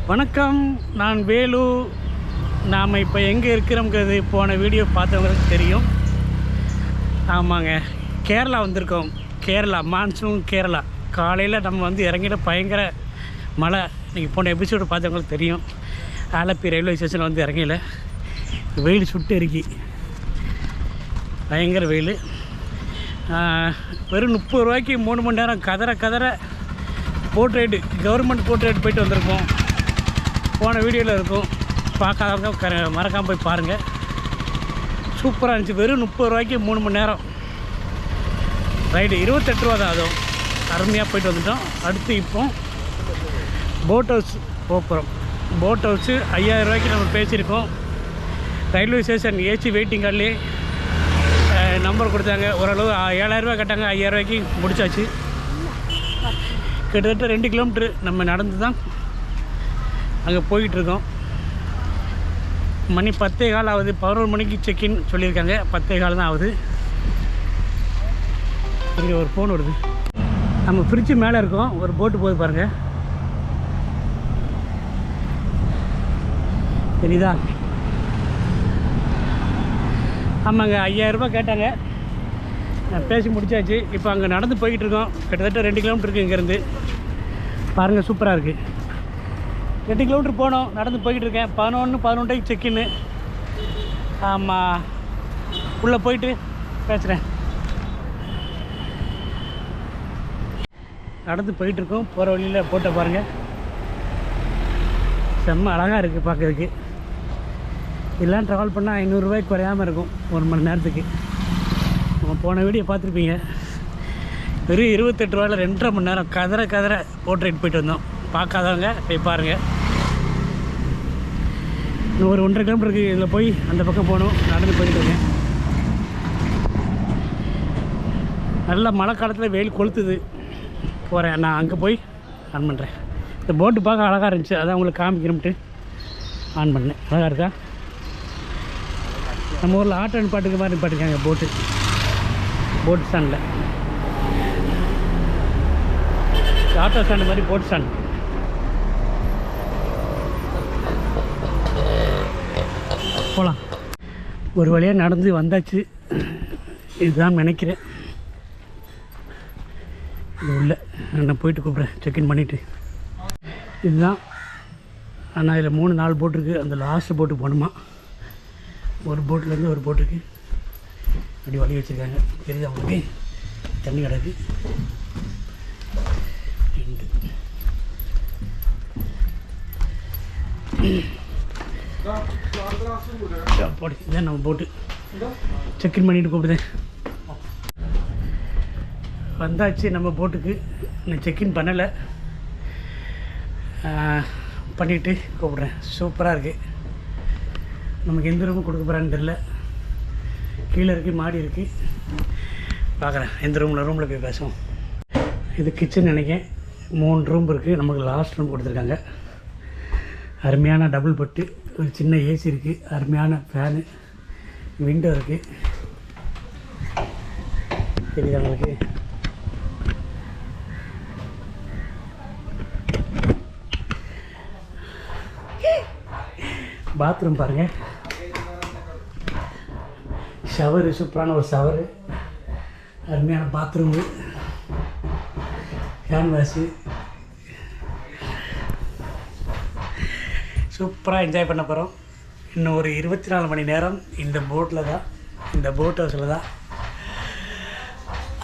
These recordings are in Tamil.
வணக்கம், நான் வேலு. நாம் இப்போ எங்கே இருக்கிறோங்கிறது போன வீடியோ பார்த்தவங்களுக்கு தெரியும். ஆமாங்க, கேரளா வந்திருக்கோம். கேரளா மான்சூன் கேரளா. காலையில் நம்ம வந்து இறங்கிட்ட பயங்கர மழை. நீங்கள் போன எபிசோடு பார்த்தவங்களுக்கு தெரியும். ஆலப்பி ரயில்வே ஸ்டேஷனில் வந்து இறங்கல. வெயில் சுட்டு எரிக்கி, பயங்கர வெயில். வெறும் 30 ரூபாய்க்கு 3 மணி நேரம் கதற boat ride, government boat ride போயிட்டு வந்திருக்கோம். போன வீடியோவில் இருக்கும், பார்க்காதவங்க மறக்காமல் போய் பாருங்கள். சூப்பராக இருந்துச்சு. வெறும் 30 ரூபாய்க்கு 3 மணி நேரம் ரைடு. 28 ரூபா தான். அதுவும் அருமையாக போயிட்டு வந்துட்டோம். அடுத்து இப்போ போட் ஹவுஸ் போகிறோம். போட் ஹவுஸு 5000 ரூபாய்க்கு நம்ம பேசியிருக்கோம். ரயில்வே ஸ்டேஷன் ஏசி வெயிட்டிங் கார்ட்லேயே நம்பர் கொடுத்தாங்க. ஓரளவு 7000 ரூபா கட்டாங்க. 5000 ரூபாய்க்கு முடிச்சாச்சு. கிட்டத்தட்ட 2 கிலோமீட்ரு நம்ம நடந்து தான் அங்கே போய்கிட்டுருக்கோம். மணி 10:15 ஆகுது. 11 மணிக்கு செக்இன் சொல்லியிருக்காங்க. 10:15 தான் ஆகுது. இங்கே ஒரு ஃபோன் வருது. நம்ம ஃப்ரிட்ஜு மேலே இருக்கோம். ஒரு போட்டு போகுது பாருங்கள், தெரியுதா? ஆமாங்க, 5000 ரூபா கேட்டாங்க. பேசி முடிச்சாச்சு. இப்போ அங்கே நடந்து போய்கிட்டு இருக்கோம். கிட்டத்தட்ட 2 கிலோமீட்டர் இருக்குது இங்கேருந்து. பாருங்கள், சூப்பராக இருக்குது. 2 கிலோமீட்டர் போனோம். நடந்து போய்கிட்டு இருக்கேன். 11:11 செக்இன்னு. ஆமாம், உள்ளே போயிட்டு பேசுகிறேன். நடந்து போயிட்டுருக்கோம். போகிற வழியில் போட்ட பாருங்கள், செம்ம அழகாக இருக்குது பார்க்குறதுக்கு. இதெல்லாம் ட்ராவல் பண்ணால் 500 ரூபாய்க்கு குறையாமல் இருக்கும் 1 மணி நேரத்துக்கு. நம்ம போன வீடியோ பார்த்துருப்பீங்க. வெறும் 28 ரூபாயில் 2.5 மணி நேரம் கதற போட் ரைட் போயிட்டு வந்தோம். பார்க்காதவங்க போய் பாருங்கள். இன்னும் ஒரு 1.5 கிலோமீட்டருக்கு இதில் போய் அந்த பக்கம் போகணும். நடந்து போயிட்டு இருக்கேன். நல்லா மழை காலத்தில் வெயில் கொளுத்துது. போகிறேன், நான் அங்கே போய் ஆன் பண்ணுறேன். இந்த போட்டு பார்க்க அழகாக இருந்துச்சு, அதான் உங்களுக்கு காமிக்கணும்ட்டு ஆன் பண்ணேன். அழகாக இருக்கா? நம்ம ஊரில் ஆட்டோ நிப்பாட்டுக்கு மாதிரி நிப்பாட்டிருக்காங்க. போட் ஸ்டாண்டில், ஆட்டோ ஸ்டாண்டு மாதிரி போட் ஸ்டாண்ட். போகலாம். ஒரு வழியாக நடந்து வந்தாச்சு. இதுதான் நினைக்கிறேன். இது உள்ள நான் போயிட்டு கூப்பிட்றேன், செக்இன் பண்ணிவிட்டு. இதுதான். ஆனால் இதில் 3-4 போட் இருக்குது. அந்த லாஸ்ட் போட்டு போகணுமா. ஒரு போட்லேருந்து ஒரு போட்டுக்கு அப்படி வழி வச்சுருக்காங்க. தெரியுது அவங்களுக்கு? தண்ணி கிடக்கு. போடு, இதான் நம்ம போட்டு. செக்இன் பண்ணிவிட்டு கூப்பிடுதேன். வந்தாச்சு நம்ம போட்டுக்கு. நான் செக்இன் பண்ணலை, பண்ணிவிட்டு கூப்பிட்றேன். சூப்பராக இருக்குது. நமக்கு எந்த ரூமும் கொடுக்க போகிறான்னு தெரில. கீழே இருக்குது, மாடி இருக்குது. பார்க்குறேன் எந்த ரூமில் போய் பேசுவோம். இது கிச்சன் நினைக்கிறேன். 3 ரூம் இருக்குது. நமக்கு லாஸ்ட் ரூம் கொடுத்துருக்காங்க. அருமையான டபுள் பெட்டு, ஒரு சின்ன ஏசி இருக்குது, அருமையான ஃபேனு, விண்டோ இருக்குது. தெரியுது உங்களுக்கு? பாத்ரூம் பாருங்கள். ஷவரு, சூப்பரான ஒரு ஷவரு, அருமையான பாத்ரூமு, ஹேண்ட் வாஷு. சூப்பராக என்ஜாய் பண்ண போகிறோம். இன்னும் ஒரு 24 மணி நேரம் இந்த போட்டில் தான், இந்த போட் ஹவுஸில் தான்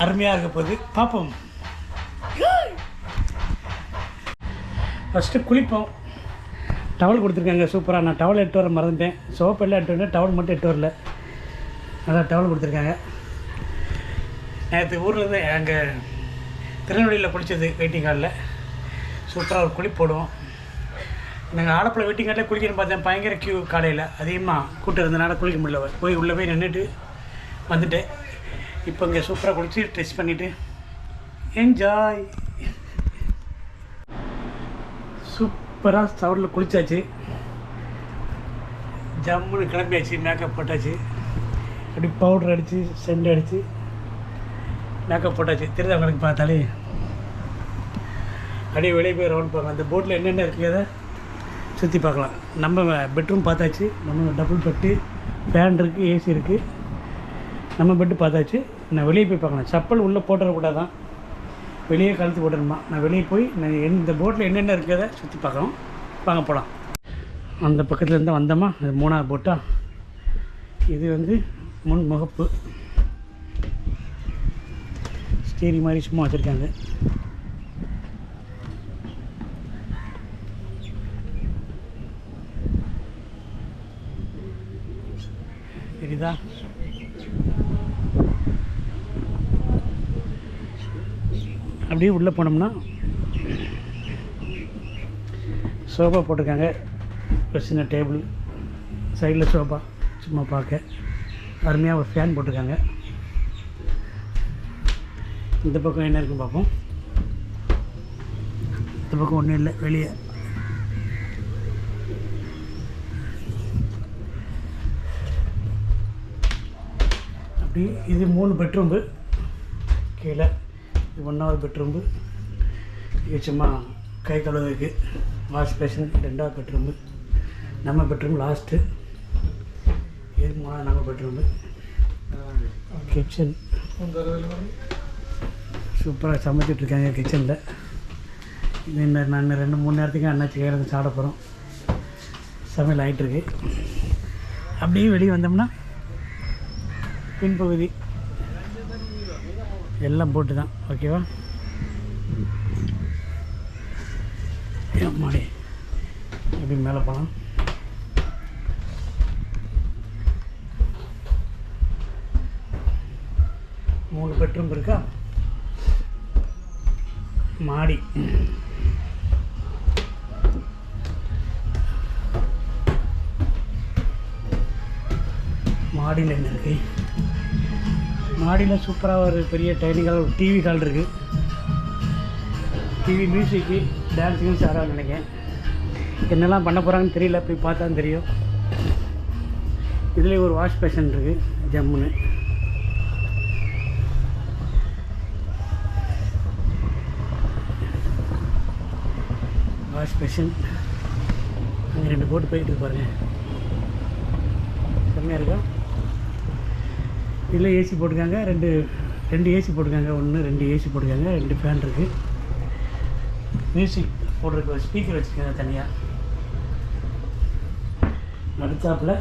அருமையாக இருக்க போகுது. பார்ப்போம். ஃபஸ்ட்டு குளிப்போம். டவல் கொடுத்துருக்காங்க சூப்பராக. நான் டவல் எடுத்து வர மறந்துட்டேன். சோப்பு எல்லாம் எடுத்து வரேன், டவல் மட்டும் எடுத்து வரல. நல்லா டவல் கொடுத்துருக்காங்க. நேற்று ஊரில் தான் அங்கே திருநெல்வேலியில் குளித்தது வெயிட்டிங் கார்டில். சூப்பராக ஒரு குளிப்பு போடுவோம். நாங்கள் ஆலப்புழை வெயிட்டிங் கார்டில் குளிக்கணும்னு பார்த்தேன். பயங்கர க்யூ. காலையில் அதிகமாக கூட்டம் இருந்தனால குளிக்க முடியல. போய் உள்ளே போய் நின்றுட்டு வந்துட்டேன். இப்போ இங்கே சூப்பராக குளித்து ட்ரெஸ் பண்ணிவிட்டு என்ஜாய். சூப்பராக சவரில் குளித்தாச்சு. ஜம்முன்னு கிளம்பியாச்சு. மேக்கப் போட்டாச்சு. அப்படி பவுடர் அடித்து சென்ட் அடித்து மேக்கப் போட்டாச்சு. தெரியுது அவங்களுக்கு பார்த்தாலே. அப்படியே வெளியே போய் ரவுண்ட் போங்க. அந்த போட்டில் என்னென்ன இருக்குது அதை சுற்றி பார்க்கலாம். நம்ம பெட்ரூம் பார்த்தாச்சு. நம்ம டபுள் பெட்டு, ஃபேன் இருக்குது, ஏசி இருக்குது. நம்ம பெட்டு பார்த்தாச்சு. நான் வெளியே போய் பார்க்கலாம். செப்பல் உள்ளே போட்டுறக்கூடாதான், வெளியே கழுத்து போட்டுருமா. நான் வெளியே போய் நான் இந்த போட்டில் என்னென்ன இருக்கிறத சுற்றி பார்க்கலாம். வாங்க போகலாம். அந்த பக்கத்தில் இருந்தால் வந்தோமா, அது 3வது போட்டா. இது வந்து முன் முகப்பு ஸ்டீரி மாதிரி சும்மா வச்சுருக்காங்க. சரிதா? அப்படியே உள்ளே போனோம்னா சோஃபா போட்டிருக்காங்க. ஒரு சின்ன டேபிள், சைடில் சோஃபா சும்மா பார்க்க அருமையாக. ஒரு ஃபேன் போட்டிருக்காங்க. இந்த பக்கம் என்ன இருக்குன்னு பார்ப்போம். இந்த பக்கம் ஒன்றும் இல்லை. வெளியே அப்படி இது 3 பெட்ரூம்பு. கீழே இது 1வது பெட்ரூம்பு. இது சும்மா கை கழுவுக்கு வாஷ் பேஷன். 2வது பெட்ரூம்பு. நம்ம பெட்ரூம் லாஸ்ட்டு. இது 3வது நம்ம பெட்ரூம்பு. கிச்சன் சூப்பராக சமைச்சிட்ருக்காங்க கிச்சனில். இது நான் 2-3 நேரத்துக்கு அண்ணாச்சி கையில் சாப்பிட போகிறோம். சமையல் ஆகிட்டுருக்கு. அப்படியே வெளியே வந்தோம்னா பின்பகுதி எல்லாம் போட்டு தான். ஓகேவா? மாடி எப்படி மேலே போகலாம். மூணு பெட்ரூம் இருக்கா. மாடி மாடியில் என்ன இருக்குது? மாடியில் சூப்பராக ஒரு பெரிய டைனிங் ஹால், ஒரு டிவி ஹால் இருக்குது. டிவி, மியூசிக்கு, டான்ஸுக்கும் சாராக நினைக்கிறேன். என்னெல்லாம் பண்ண போகிறாங்கன்னு தெரியல, போய் பார்த்தா தான் தெரியும். இதுலேயே ஒரு வாஷ் பேஷன் இருக்குது ஜம்முன்னு. வாஷ் பேஷன் அங்கே 2 போட்டு போயிட்டு பாருங்கள், செம்மையாக இருக்கா. இதில் ஏசி போட்டிருக்காங்க, ரெண்டு ஏசி போட்டிருக்காங்க. 2 ஏசி போட்டிருக்காங்க, 2 ஃபேன் இருக்குது. மியூசிக் போட்டிருக்க ஒரு ஸ்பீக்கர் வச்சுருக்காங்க தனியாக. அடுத்தாப்பில்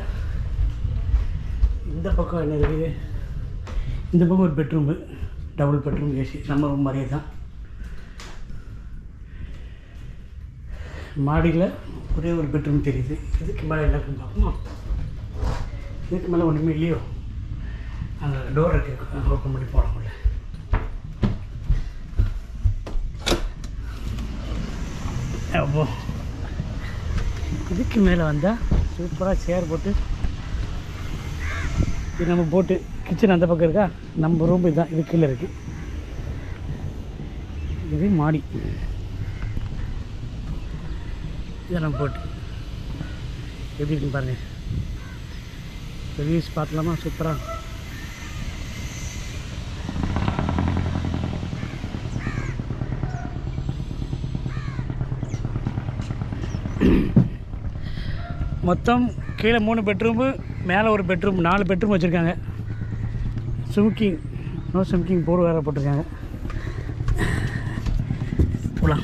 இந்த பக்கம் என்ன இருக்குது? இந்த பக்கம் ஒரு பெட்ரூமு, டபுள் பெட்ரூம், ஏசி, நம்ம ரூம் மாதிரியே தான். மாடியில் ஒரே ஒரு பெட்ரூம் தெரியுது. இதுக்கு மேலே என்ன இருக்குன்னு பார்ப்போமா? இதுக்கு மேலே ஒன்றுமே இல்லையோ. அங்கே டோர் இருக்குது, ஓப்பன் பண்ணி போட முடியல. அப்போ இதுக்கு மேலே வந்தால் சூப்பராக சேர் போட்டு, இது நம்ம போட்டு கிச்சன் அந்த பக்கம் இருக்கா, நம்ம ரூம் இதுதான், இது கீழே இருக்குது. இது மாடி, இதை நம்ம போட்டு எப்படி இருக்குன்னு பாருங்கள். ரிவ்யூஸ் பார்க்கலாமா? சூப்பராக. மொத்தம் கீழே 3 பெட்ரூமு, மேலே ஒரு பெட்ரூம், 4 பெட்ரூம் வச்சுருக்காங்க. ஸ்விமிங், நோ ஸ்விமிங் போர்டு வேறு போட்டிருக்காங்க. போகலாம்.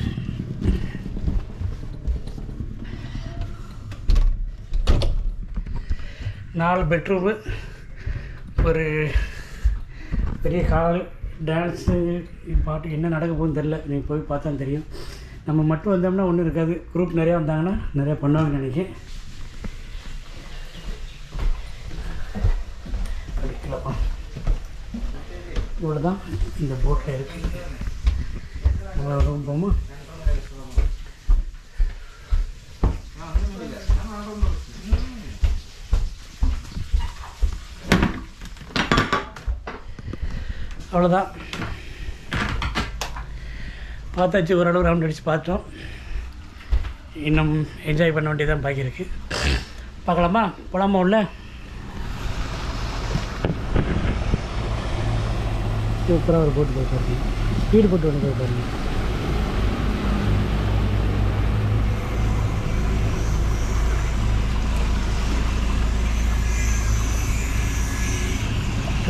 நாலு பெட்ரூமு, ஒரு பெரிய ஹால், டான்ஸு, பாட்டு, என்ன நடக்க போகுதுன்னு தெரில. நீங்கள் போய் பார்த்தா தெரியும். நம்ம மட்டும் வந்தோம்னா ஒன்றும் இருக்காது. குரூப் நிறையா வந்தாங்கன்னா நிறையா பண்ணுவாங்கன்னு நினைக்கிறேன். இவ்வளோ தான் இந்த போட்டில் இருக்குது. ரூம் போமா? அவ்வளோதான், பார்த்தாச்சு. ஓரளவு ரவுண்ட் அடித்து பார்த்தோம். இன்னும் என்ஜாய் பண்ண வேண்டியதான் பாக்கி இருக்குது. பார்க்கலாமா? போகலாமா? உள்ள சூப்பராக ஒரு போட்டு போய் பாருங்க, ஸ்பீடு போட்டு ஒன்று போய் பாருங்க.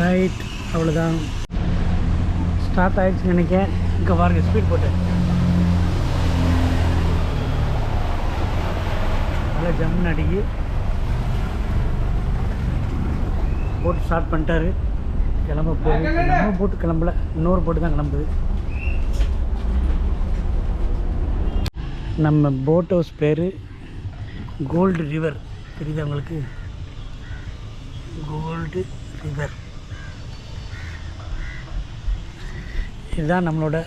ரைட், அவ்வளோதான். ஸ்டார்ட் ஆகிடுச்சுன்னு நினைக்கிறேன். இங்கே பாருங்கள், ஸ்பீட் போட்டு நல்லா ஜம்முன்னு அடிக்கி போட்டு ஸ்டார்ட் பண்ணிட்டாரு. கிளம்ப போகுது. நம்ம போட்டு கிளம்பல, இன்னொரு போட்டு தான் கிளம்புது. நம்ம போட் ஹவுஸ் பேர் கோல்டு ரிவர். தெரியுது உங்களுக்கு? Gold river. இதுதான் நம்மளோட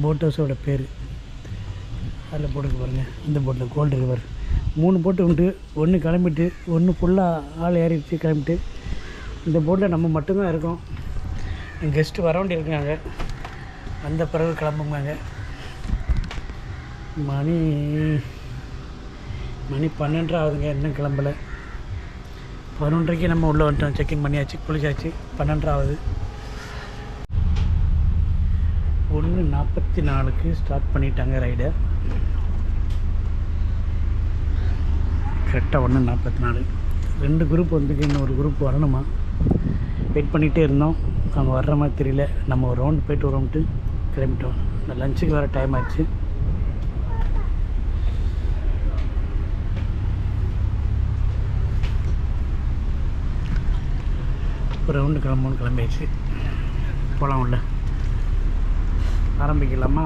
போட் ஹவுஸோட பேர். அதில் போட்டுக்கு பாருங்கள், இந்த போட்டில் கோல்டு ரிவர். 3 போட்டு உண்டு. ஒன்று கிளம்பிட்டு, ஒன்று ஃபுல்லாக ஆள் ஏறிடுச்சு கிளம்பிட்டு. இந்த போட்டில் நம்ம மட்டும்தான் இருக்கோம். கெஸ்ட்டு வர வேண்டி இருக்காங்க. வந்த பிறகு கிளம்புங்க. மணி 12 ஆகுதுங்க, இன்னும் கிளம்பலை. 11:30 நம்ம உள்ளே வந்துட்டோம். செக்இன் பண்ணியாச்சு, குளிச்சாச்சு. 12 ஆகுது. 1:44க்கு ஸ்டார்ட் பண்ணிட்டாங்க ரைடை. கரெக்டாக 1:44. 2 குரூப் வந்துக்கு, இன்னொரு குரூப் வரணுமா? வெயிட் பண்ணிகிட்டே இருந்தோம். அவங்க வர்ற மாதிரி தெரியல. நம்ம ஒரு ரவுண்டு போய்ட்டு வரோம்ட்டு கிளம்பிட்டோம். லஞ்சுக்கு வேறு டைம் ஆச்சு. ஒரு ரவுண்டு கிளம்பியாச்சு. போகலாம், உள்ள ஆரம்பிக்கலாமா?